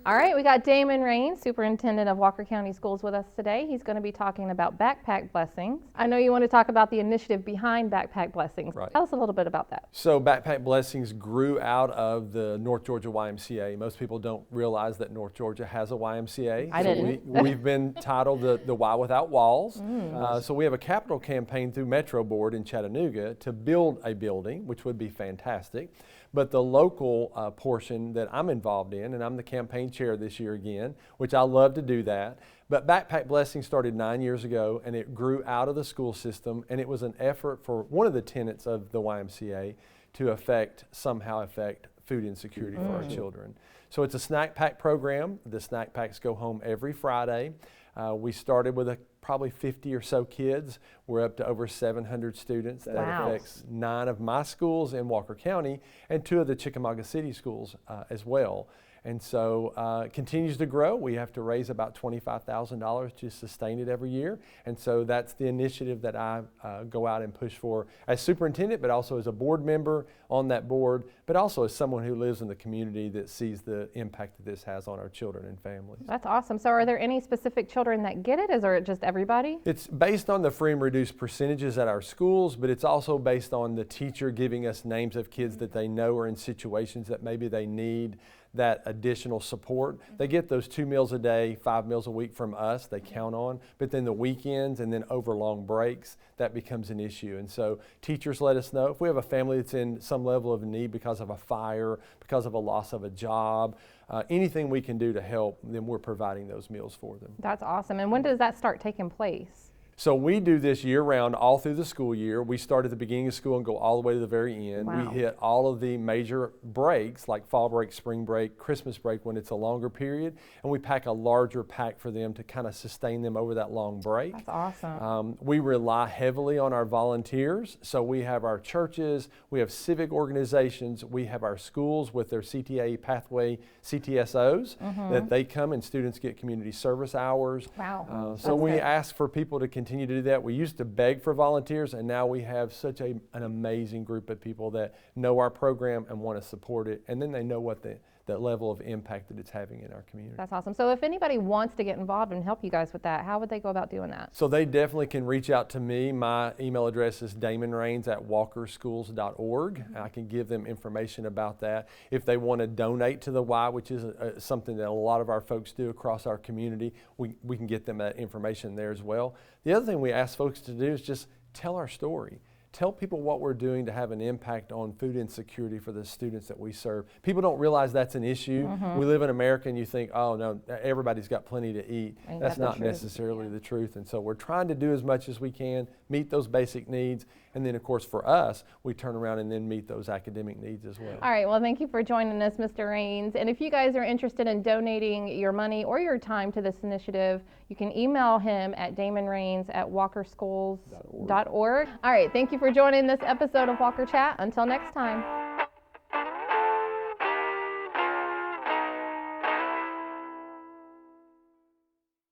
All right, we got Damon Raines, Superintendent of Walker County Schools, with us today. He's going to be talking about Backpack Blessings. I know you want to talk about the initiative behind Backpack Blessings. Right. Tell us a little bit about that. So Backpack Blessings grew out of the North Georgia YMCA. Most people don't realize that North Georgia has a YMCA. I didn't. We've been titled the Y Without Walls. So we have a capital campaign through Metro Board in Chattanooga to build a building, which would be fantastic. But the local portion that I'm involved in, and I'm the campaign chair this year again, which I love to do that. But Backpack Blessing started 9 years ago, and it grew out of the school system, and it was an effort for one of the tenets of the YMCA to somehow affect food insecurity for our children. So it's a snack pack program. The snack packs go home every Friday. We started with probably 50 or so kids. We're up to over 700 students. That affects 9 of my schools in Walker County and 2 of the Chickamauga City schools as well. And so it continues to grow. We have to raise about $25,000 to sustain it every year. And so that's the initiative that I go out and push for as superintendent, but also as a board member on that board, but also as someone who lives in the community that sees the impact that this has on our children and families. That's awesome. So are there any specific children that get it, or is it just everybody? It's based on the free and reduced percentages at our schools, but it's also based on the teacher giving us names of kids that they know are in situations that maybe they need that additional support. They get those 2 meals a day, 5 meals a week from us, they count on, but then the weekends and then over long breaks, that becomes an issue. And so teachers let us know if we have a family that's in some level of need because of a fire, because of a loss of a job, anything we can do to help, then we're providing those meals for them. That's awesome. And when does that start taking place? So we do this year-round, all through the school year. We start at the beginning of school and go all the way to the very end. Wow. We hit all of the major breaks, like fall break, spring break, Christmas break, when it's a longer period, and we pack a larger pack for them to kind of sustain them over that long break. That's awesome. We rely heavily on our volunteers. So we have our churches, we have civic organizations, we have our schools with their CTA pathway CTSOs that they come and students get community service hours. Wow. So we ask for people to continue to do that. We used to beg for volunteers, and now we have such an amazing group of people that know our program and want to support it, and then they know what that level of impact that it's having in our community. That's awesome. So if anybody wants to get involved and help you guys with that, how would they go about doing that? So they definitely can reach out to me. My email address is damonraines@walkerschools.org. I can give them information about that. If they want to donate to the Y, which is something that a lot of our folks do across our community, we can get them that information there as well. The other thing we ask folks to do is just tell our story. Tell people what we're doing to have an impact on food insecurity for the students that we serve. People don't realize that's an issue. We live in America and you think, oh no, everybody's got plenty to eat. That's not necessarily the truth. And so we're trying to do as much as we can, meet those basic needs, and then of course for us, we turn around and then meet those academic needs as well. All right, well thank you for joining us, Mr. Raines. And if you guys are interested in donating your money or your time to this initiative, you can email him at damonraines@walkerschools.org. All right, thank you for joining this episode of Walker Chat. Until next time.